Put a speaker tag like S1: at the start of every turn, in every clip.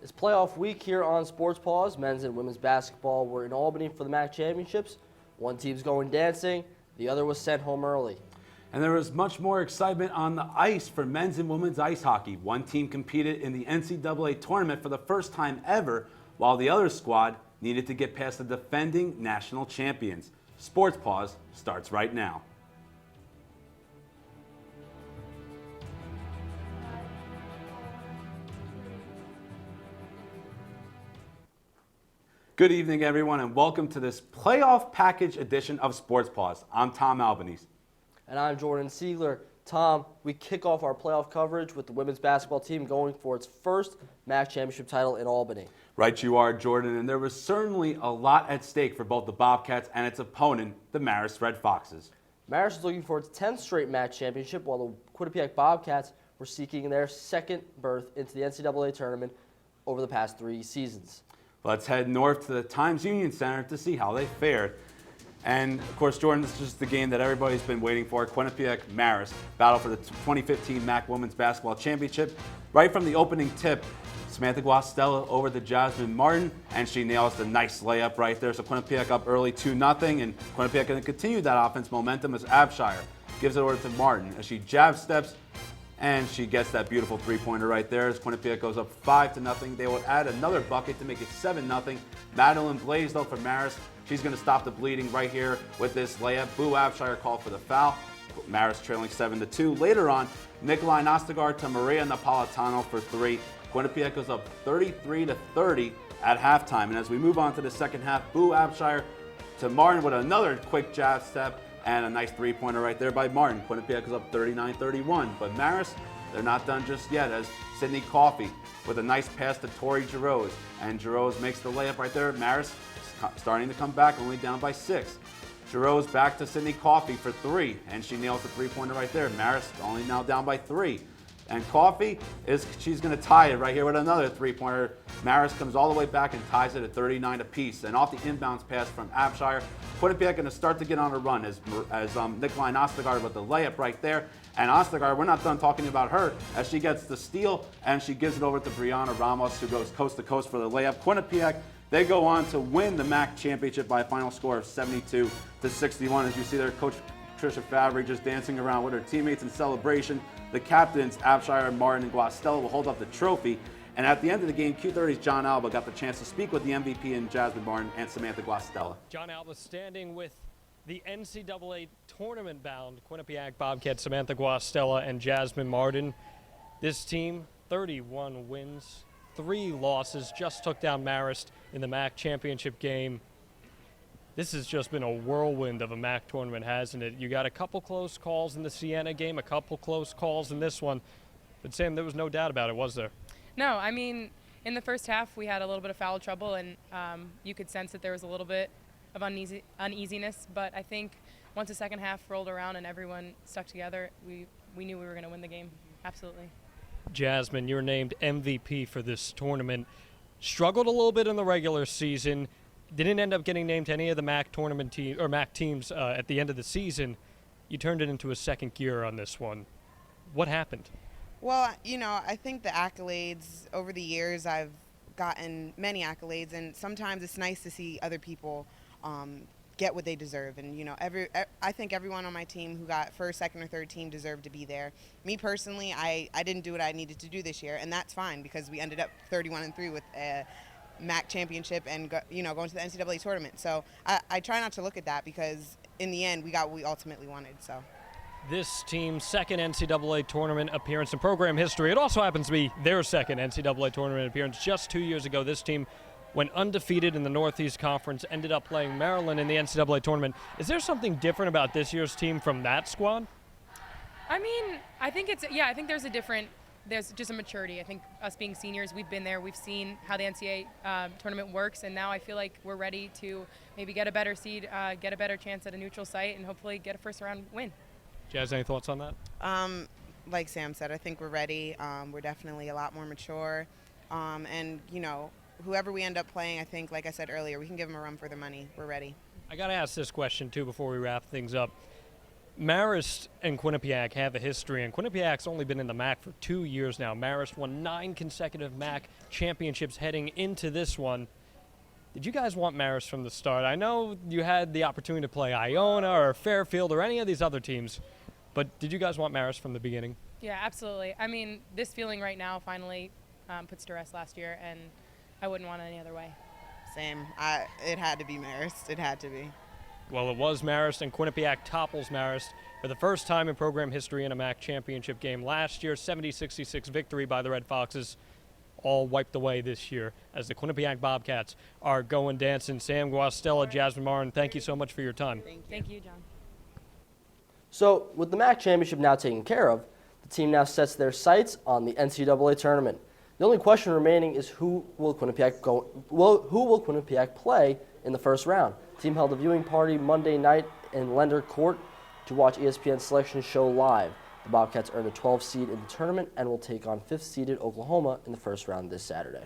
S1: It's playoff week here on Sports Paws. Men's and women's basketball were in Albany for the MAAC Championships. One team's going dancing, the other was sent home early.
S2: And there was much more excitement on the ice for men's and women's ice hockey. One team competed in the NCAA Tournament for the first time ever, while the other squad needed to get past the defending national champions. Sports Paws starts right now. Good evening, everyone, and welcome to this playoff package edition of Sports Paws. I'm Tom Albanese.
S1: And I'm Jordan Siegler. Tom, we kick off our playoff coverage with the women's basketball team going for its first MAAC Championship title in Albany.
S2: Right you are, Jordan, and there was certainly a lot at stake for both the Bobcats and its opponent, the Marist Red Foxes.
S1: Marist is looking for its 10th straight MAAC Championship, while the Quinnipiac Bobcats were seeking their second berth into the NCAA Tournament over the past 3 seasons.
S2: Let's head north to the Times Union Center to see how they fared. And, of course, Jordan, this is just the game that everybody's been waiting for. Quinnipiac Marist battle for the 2015 MAAC Women's Basketball Championship. Right from the opening tip, Samantha Guastella over to Jasmine Martin, and she nails the nice layup right there. So Quinnipiac up early 2-0, and Quinnipiac going to continue that offense momentum as Abshire gives it over to Martin as she jab steps, and she gets that beautiful three-pointer right there as Quinnipiac goes up 5-0. They will add another bucket to make it 7-0. Madeline Blaisdell for Marist. She's going to stop the bleeding right here with this layup. Boo Abshire called for the foul. Marist trailing 7-2. Later on, Nikolai Nostagar to Maria Napolitano for 3. Quinnipiac goes up 33-30 at halftime. And as we move on to the second half, Boo Abshire to Martin with another quick jab step and a nice three-pointer right there by Martin. Quinnipiac goes up 39-31. But Marist, they're not done just yet as Sydney Coffey with a nice pass to Tori Giroz. And Giroz makes the layup right there. Marist starting to come back, only down by 6. Giroz back to Sydney Coffey for 3, and she nails the three-pointer right there. Marist only now down by 3. And Coffey, she's going to tie it right here with another three-pointer. Marist comes all the way back and ties it at 39 apiece. And off the inbounds pass from Abshire, Quinnipiac going to start to get on a run as Nikolai Ostergaard with the layup right there. And Ostergaard, we're not done talking about her as she gets the steal and she gives it over to Brianna Ramos, who goes coast to coast for the layup. Quinnipiac, they go on to win the MAAC Championship by a final score of 72-61. As you see there, Coach Tricia Fabry just dancing around with her teammates in celebration. The captains, Abshire, Martin, and Guastella, will hold up the trophy. And at the end of the game, Q30's Jon Alba got the chance to speak with the MVP and Jasmine Martin and Samantha Guastella.
S3: Jon Alba standing with the NCAA Tournament bound Quinnipiac Bobcats, Samantha Guastella and Jasmine Martin. This team, 31 wins, 3 losses, just took down Marist in the MAAC Championship game. This has just been a whirlwind of a MAAC tournament, hasn't it? You got a couple close calls in the Siena game, a couple close calls in this one. But Sam, there was no doubt about it, was there?
S4: No, I mean, in the first half, we had a little bit of foul trouble, and you could sense that there was a little bit of uneasiness. But I think once the second half rolled around and everyone stuck together, we knew we were going to win the game. Absolutely.
S3: Jasmine, you're named MVP for this tournament. Struggled a little bit in the regular season. Didn't end up getting named to any of the MAAC tournament team or MAAC teams at the end of the season. You turned it into a second gear on this one. What happened?
S5: Well, you know, I think the accolades over the years, I've gotten many accolades, and sometimes it's nice to see other people get what they deserve. And, you know, I think everyone on my team who got first, second, or third team deserved to be there. Me personally, I didn't do what I needed to do this year, and that's fine because we ended up 31-3 with a MAAC championship and, going to the NCAA tournament. So I try not to look at that because in the end we got what we ultimately wanted. So
S3: this team's second NCAA tournament appearance in program history. It also happens to be their second NCAA tournament appearance. Just 2 years ago, this team went undefeated in the Northeast Conference, ended up playing Maryland in the NCAA tournament. Is there something different about this year's team from that squad?
S4: I mean, I think there's just a maturity. I think us being seniors, we've been there. We've seen how the NCAA tournament works, and now I feel like we're ready to maybe get a better seed, get a better chance at a neutral site, and hopefully get a first-round win.
S3: Jazz, any thoughts on that?
S5: Like Sam said, I think we're ready. We're definitely a lot more mature. And, whoever we end up playing, I think, like I said earlier, we can give them a run for their money. We're ready.
S3: I got to ask this question, too, before we wrap things up. Marist and Quinnipiac have a history, and Quinnipiac's only been in the MAAC for 2 years now. Marist won 9 consecutive MAAC championships heading into this one. Did you guys want Marist from the start? I know you had the opportunity to play Iona or Fairfield or any of these other teams, but did you guys want Marist from the beginning?
S4: Yeah, absolutely. I mean, this feeling right now finally puts to rest last year, and I wouldn't want it any other way.
S5: Same. It had to be Marist. It had to be.
S3: Well, it was Marist, and Quinnipiac topples Marist for the first time in program history in a MAAC championship game last year. 70-66 victory by the Red Foxes, all wiped away this year as the Quinnipiac Bobcats are going dancing. Sam Guastella, Jasmine Martin, thank you so much for your time.
S4: Thank you, John.
S1: So, with the MAAC Championship now taken care of, the team now sets their sights on the NCAA Tournament. The only question remaining is who will Quinnipiac play in the first round? The team held a viewing party Monday night in Lender Court to watch ESPN's selection show live. The Bobcats earned a 12th seed in the tournament and will take on 5th-seeded Oklahoma in the first round this Saturday.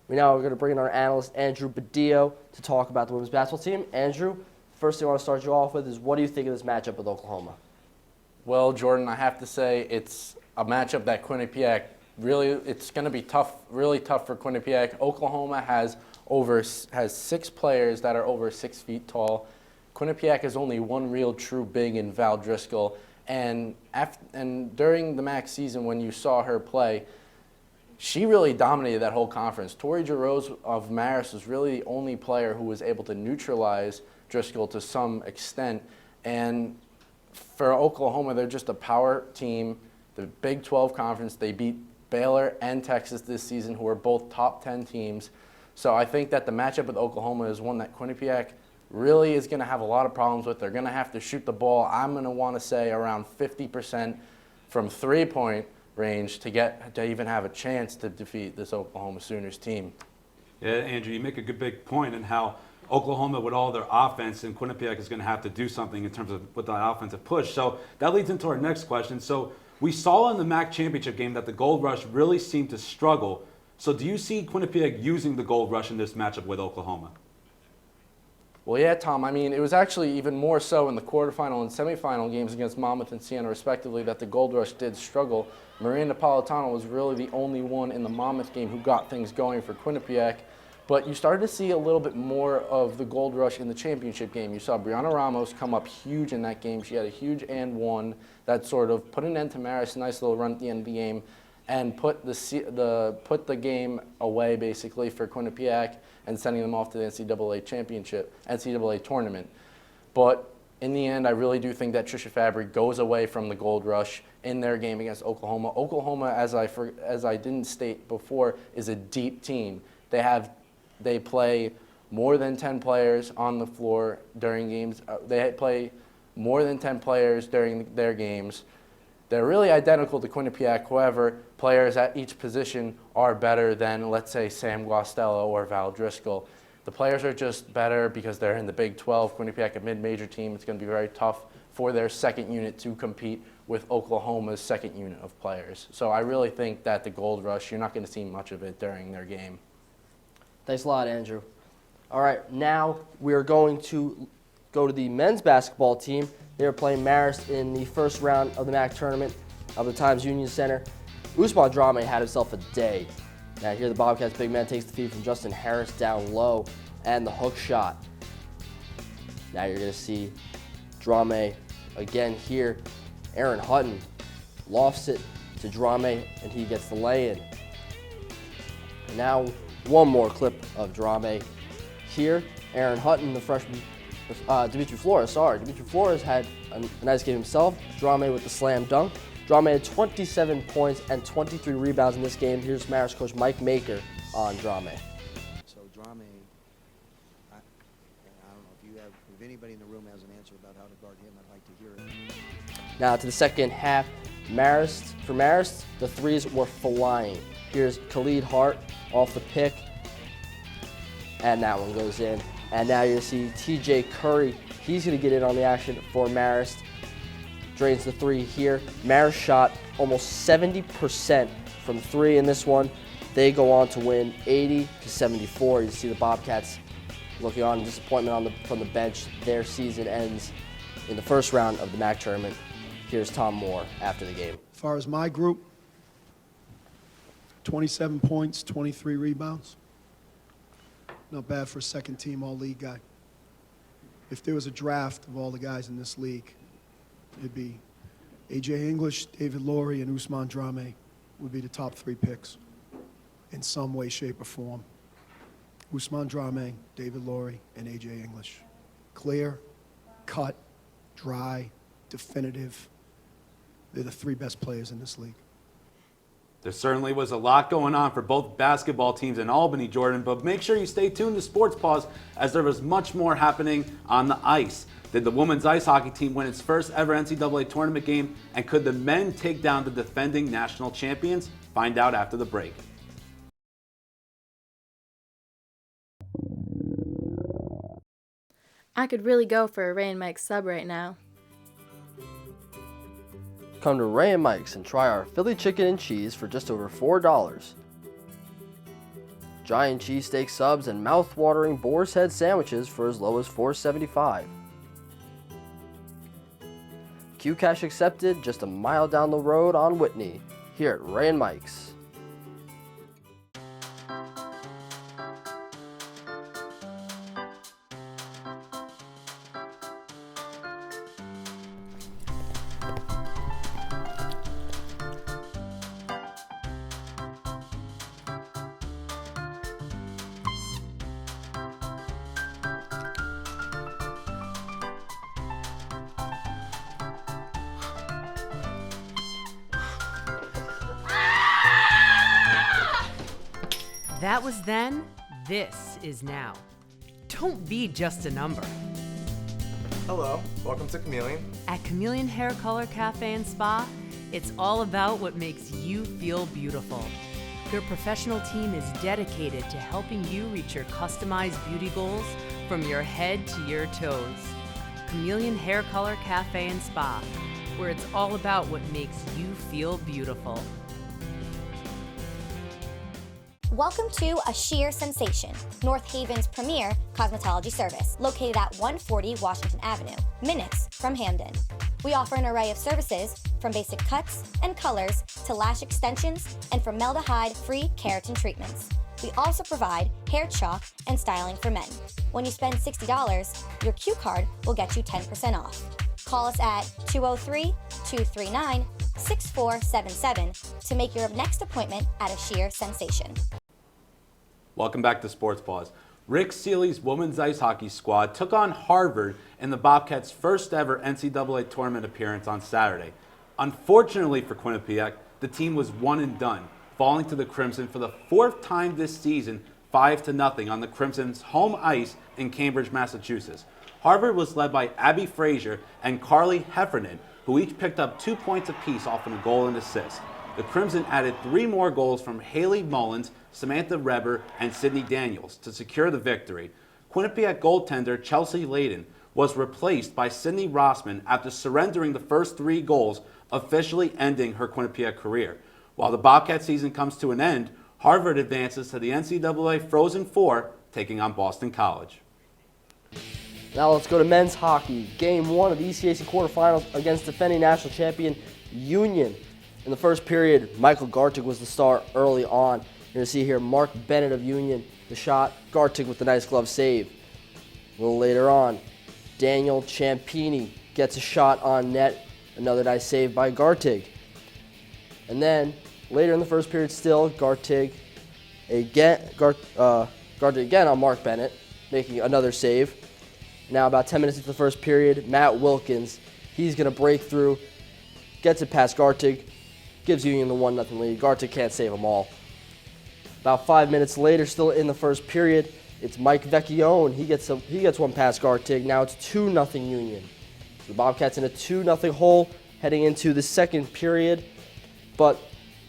S1: We now are going to bring in our analyst, Andrew Badillo, to talk about the women's basketball team. Andrew, first thing I want to start you off with is what do you think of this matchup with Oklahoma?
S6: Well, Jordan, I have to say it's a matchup that Quinnipiac it's going to be tough, really tough for Quinnipiac. Oklahoma has 6 players that are over 6 feet tall. Quinnipiac has only one real true big in Val Driscoll. And during the MAAC season when you saw her play, she really dominated that whole conference. Tori Giroux of Marist was really the only player who was able to neutralize Driscoll to some extent. And for Oklahoma, they're just a power team. The Big 12 conference, they beat Baylor and Texas this season, who are both top 10 teams. So I think that the matchup with Oklahoma is one that Quinnipiac really is going to have a lot of problems with. They're going to have to shoot the ball, I'm going to want to say, around 50% from three-point range to even have a chance to defeat this Oklahoma Sooners team.
S2: Yeah, Andrew, you make a good big point in how Oklahoma, with all their offense, and Quinnipiac is going to have to do something in terms of with that offensive push. So that leads into our next question. So we saw in the MAAC championship game that the Gold Rush really seemed to struggle. So do you see Quinnipiac using the Gold Rush in this matchup with Oklahoma?
S6: Well, yeah, Tom. I mean, it was actually even more so in the quarterfinal and semifinal games against Monmouth and Siena, respectively, that the Gold Rush did struggle. Maria Napolitano was really the only one in the Monmouth game who got things going for Quinnipiac. But you started to see a little bit more of the Gold Rush in the championship game. You saw Brianna Ramos come up huge in that game. She had a huge and one that sort of put an end to Marist, a nice little run at the end of the game, and put the game away basically for Quinnipiac and sending them off to the NCAA Tournament. But in the end, I really do think that Trisha Fabry goes away from the Gold Rush in their game against Oklahoma. Oklahoma, as I didn't state before, is a deep team. They play more than 10 players on the floor during games. They play more than 10 players during their games. They're really identical to Quinnipiac. However, players at each position are better than, let's say, Sam Guastella or Val Driscoll. The players are just better because they're in the Big 12. Quinnipiac, a mid-major team, it's going to be very tough for their second unit to compete with Oklahoma's second unit of players. So I really think that the Gold Rush, you're not going to see much of it during their game.
S1: Thanks a lot, Andrew. All right, now we are going to go to the men's basketball team. They are playing Marist in the first round of the MAAC tournament of the Times Union Center. Usman Drame had himself a day. Now here the Bobcats big man takes the feed from Justin Harris down low and the hook shot. Now you're going to see Drame again here. Aaron Hutton lofts it to Drame and he gets the lay-in. And now one more clip of Drame here. Aaron Hutton, the freshman, Dimitri Flores had a nice game himself. Drame with the slam dunk. Drame had 27 points and 23 rebounds in this game. Here's Marist coach Mike Maker on Drame.
S7: So Drame, I don't know if anybody in the room has an answer about how to guard him, I'd like to hear it.
S1: Now to the second half. For Marist, the threes were flying. Here's Khalid Hart off the pick. And that one goes in. And now you're going to see TJ Curry. He's going to get in on the action for Marist. Drains the three here. Marist shot almost 70% from three in this one. They go on to win 80-74. You see the Bobcats looking on disappointment from the bench. Their season ends in the first round of the MAAC tournament. Here's Tom Moore after the game.
S8: As far as my group, 27 points, 23 rebounds. Not bad for a second-team all-league guy. If there was a draft of all the guys in this league, it'd be A.J. English, David Laurie, and Ousmane Dramé would be the top 3 picks in some way, shape, or form. Ousmane Dramé, David Laurie, and A.J. English. Clear, cut, dry, definitive. They're the 3 best players in this league.
S2: There certainly was a lot going on for both basketball teams in Albany, Jordan, but make sure you stay tuned to Sports Paws as there was much more happening on the ice. Did the women's ice hockey team win its first ever NCAA tournament game, and could the men take down the defending national champions? Find out after the break.
S9: I could really go for a Ray and Mike sub right now.
S1: Come to Ray and Mike's and try our Philly chicken and cheese for just over $4. Giant cheesesteak subs and mouth-watering boar's head sandwiches for as low as $4.75. Q-Cash accepted just a mile down the road on Whitney, here at Ray and Mike's.
S10: That was then, this is now. Don't be just a number.
S11: Hello, welcome to Chameleon.
S10: At Chameleon Hair Color Cafe and Spa, it's all about what makes you feel beautiful. Their professional team is dedicated to helping you reach your customized beauty goals from your head to your toes. Chameleon Hair Color Cafe and Spa, where it's all about what makes you feel beautiful.
S12: Welcome to A Sheer Sensation, North Haven's premier cosmetology service, located at 140 Washington Avenue, minutes from Hamden. We offer an array of services from basic cuts and colors to lash extensions and formaldehyde-free keratin treatments. We also provide hair chalk and styling for men. When you spend $60, your Q card will get you 10% off. Call us at 203-239-6477 to make your next appointment at A Sheer Sensation.
S2: Welcome back to Sports Paws. Rick Seeley's women's ice hockey squad took on Harvard in the Bobcats' first ever NCAA tournament appearance on Saturday. Unfortunately for Quinnipiac, the team was one and done, falling to the Crimson for the 4th time this season, 5-0 on the Crimson's home ice in Cambridge, Massachusetts. Harvard was led by Abby Frazier and Carly Heffernan, who each picked up 2 points apiece off of a goal and assist. The Crimson added 3 more goals from Haley Mullins, Samantha Reber, and Sydney Daniels to secure the victory. Quinnipiac goaltender Chelsea Layden was replaced by Sydney Rossman after surrendering the first 3 goals, officially ending her Quinnipiac career. While the Bobcat season comes to an end, Harvard advances to the NCAA Frozen Four, taking on Boston College.
S1: Now let's go to men's hockey. Game 1 of the ECAC quarterfinals against defending national champion Union. In the first period, Michael Gartig was the star early on. You're going to see here Mark Bennett of Union, the shot, Gartig with the nice glove save. A little later on, Daniel Ciampini gets a shot on net, another nice save by Gartig. And then, later in the first period still, Gartig again on Mark Bennett, making another save. Now about 10 minutes into the first period, Matt Wilkins, he's going to break through, gets it past Gartig, gives Union the 1-0 lead. Gartig can't save them all. About 5 minutes later, still in the first period, it's Mike Vecchione. He gets one past Gartig. Now it's 2-0 Union. So the Bobcats in a 2-0 hole heading into the second period, but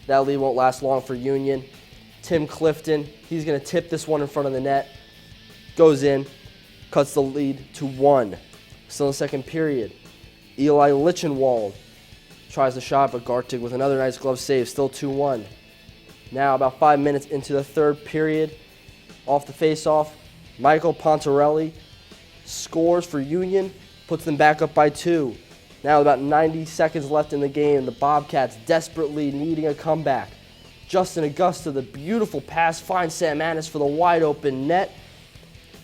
S1: that lead won't last long for Union. Tim Clifton, he's going to tip this one in front of the net, goes in, cuts the lead to 1. Still in the second period, Eli Lichenwald tries the shot, but Gartig with another nice glove save, still 2-1. Now about 5 minutes into the third period, off the face-off, Michael Pontarelli scores for Union, puts them back up by 2. Now about 90 seconds left in the game, the Bobcats desperately needing a comeback. Justin Augusta, the beautiful pass, finds Sam Annis for the wide open net.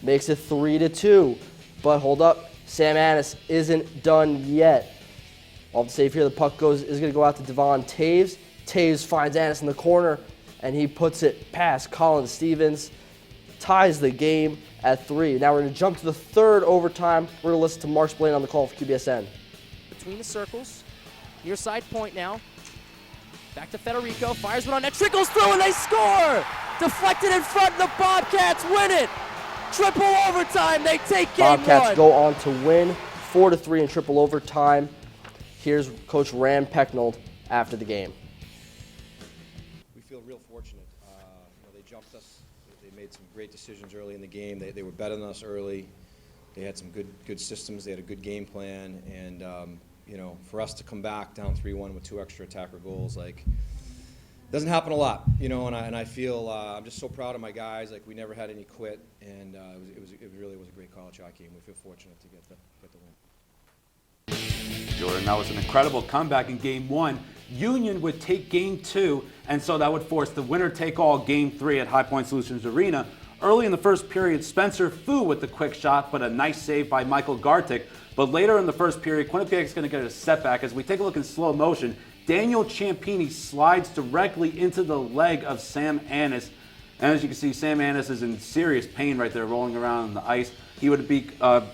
S1: Makes it 3-2. But hold up, Sam Annis isn't done yet. All the save here, the puck is going to go out to Devon Taves. Taves finds Annis in the corner, and he puts it past Colin Stevens. Ties the game at 3. Now we're going to jump to the third overtime. We're going to listen to Mark Splain on the call for QBSN.
S13: Between the circles, near side point now. Back to Federico, fires one on net, trickles through, and they score! Deflected in front, the Bobcats win it! Triple overtime, they take game
S1: Bobcats
S13: 1.
S1: go on to win 4-3 in triple overtime. Here's Coach Rand Pecknold after the game.
S14: We feel real fortunate. They jumped us. They made some great decisions early in the game. They were better than us early. They had some good systems. They had a good game plan. And, for us to come back down 3-1 with 2 extra attacker goals, doesn't happen a lot, and I feel I'm just so proud of my guys. We never had any quit, and it really was a great college hockey game. We feel fortunate to get the win.
S2: Jordan, that was an incredible comeback in Game 1. Union would take Game 2, and so that would force the winner-take-all Game 3 at High Point Solutions Arena. Early in the first period, Spencer Fu with the quick shot, but a nice save by Michael Gartic. But later in the first period, Quinnipiac is going to get a setback. As we take a look in slow motion, Daniel Ciampini slides directly into the leg of Sam Annis. And as you can see, Sam Annis is in serious pain right there, rolling around on the ice. He would be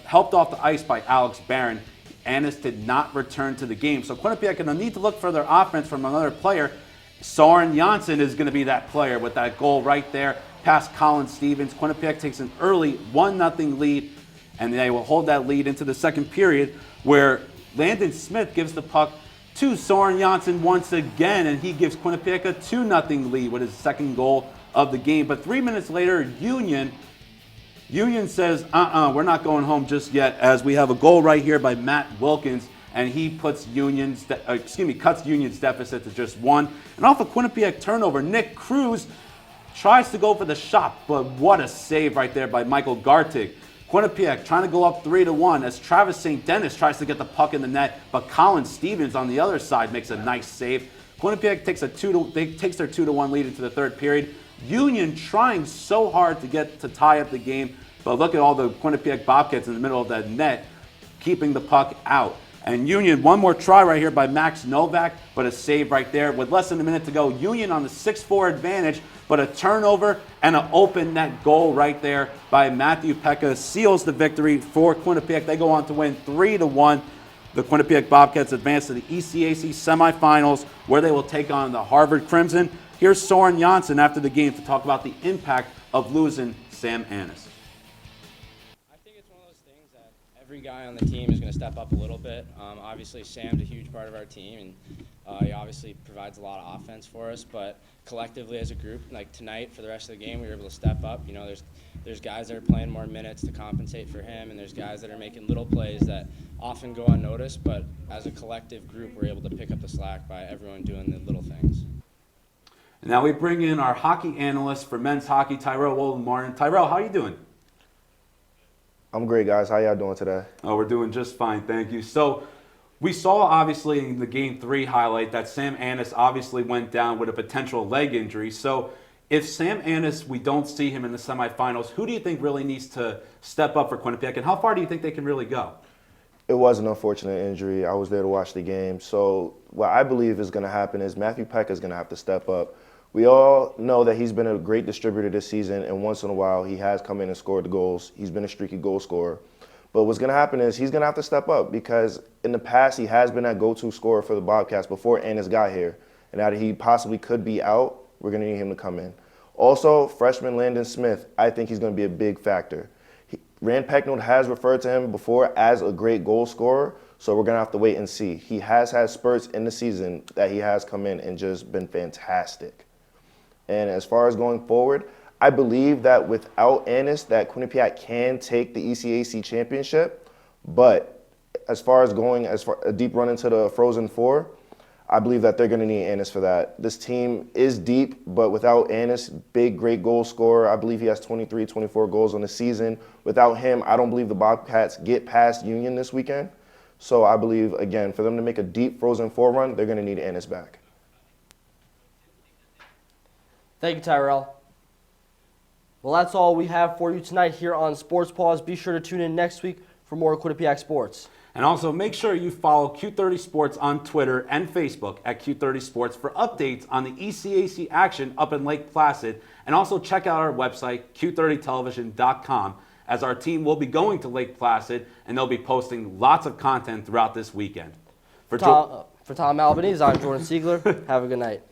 S2: helped off the ice by Alex Barron. Annis did not return to the game. So Quinnipiac going to need to look for their offense from another player. Soren Janssen is going to be that player with that goal right there past Colin Stevens. Quinnipiac takes an early 1-0 lead, and they will hold that lead into the second period, where Landon Smith gives the puck to Soren Janssen once again, and he gives Quinnipiac a 2-0 lead with his second goal of the game. But 3 minutes later, Union says, we're not going home just yet, as we have a goal right here by Matt Wilkins, and he puts cuts Union's deficit to just 1. And off a Quinnipiac turnover, Nick Cruz tries to go for the shot, but what a save right there by Michael Gartig. Quinnipiac trying to go up 3-1 as Travis St. Dennis tries to get the puck in the net, but Colin Stevens on the other side makes a nice save. Quinnipiac takes their 2-1 lead into the third period. Union trying so hard to tie up the game, but look at all the Quinnipiac Bobcats in the middle of that net, keeping the puck out. And Union, one more try right here by Max Novak, but a save right there. With less than a minute to go, Union on the 6-4 advantage, but a turnover and an open net goal right there by Matthew Pekka seals the victory for Quinnipiac. They go on to win 3-1. The Quinnipiac Bobcats advance to the ECAC semifinals, where they will take on the Harvard Crimson. Here's Soren Janssen after the game to talk about the impact of losing Sam Annis.
S15: Every guy on the team is going to step up a little bit. Obviously, Sam's a huge part of our team, and he obviously provides a lot of offense for us. But collectively, as a group, like tonight, for the rest of the game, we were able to step up. There's guys that are playing more minutes to compensate for him, and there's guys that are making little plays that often go unnoticed. But as a collective group, we're able to pick up the slack by everyone doing the little things.
S2: And now we bring in our hockey analyst for men's hockey, Tyrell Walden-Martin. Tyrell, how are you doing?
S16: I'm great, guys. How y'all doing today?
S2: Oh, we're doing just fine, thank you. So we saw, obviously, in the Game 3 highlight that Sam Annis obviously went down with a potential leg injury. So if Sam Annis, we don't see him in the semifinals, who do you think really needs to step up for Quinnipiac, and how far do you think they can really go?
S16: It was an unfortunate injury. I was there to watch the game. So what I believe is going to happen is Matthew Pekka is going to have to step up. We all know that he's been a great distributor this season, and once in a while he has come in and scored the goals. He's been a streaky goal scorer. But what's going to happen is he's going to have to step up, because in the past he has been that go-to scorer for the Bobcats before Annis got here. And now that he possibly could be out, we're going to need him to come in. Also, freshman Landon Smith, I think he's going to be a big factor. Rand Pecknold has referred to him before as a great goal scorer, so we're going to have to wait and see. He has had spurts in the season that he has come in and just been fantastic. And as far as going forward, I believe that without Annis, that Quinnipiac can take the ECAC championship. But as far as going a deep run into the Frozen Four, I believe that they're going to need Annis for that. This team is deep, but without Annis, big, great goal scorer, I believe he has 23, 24 goals on the season. Without him, I don't believe the Bobcats get past Union this weekend. So I believe, again, for them to make a deep Frozen Four run, they're going to need Annis back.
S1: Thank you, Tyrell. Well, that's all we have for you tonight here on Sports Paws. Be sure to tune in next week for more Quinnipiac sports.
S2: And also make sure you follow Q30 Sports on Twitter and Facebook at Q30 Sports for updates on the ECAC action up in Lake Placid. And also check out our website, Q30television.com, as our team will be going to Lake Placid and they'll be posting lots of content throughout this weekend.
S1: For Tom Albanese, I'm Jordan Siegler. Have a good night.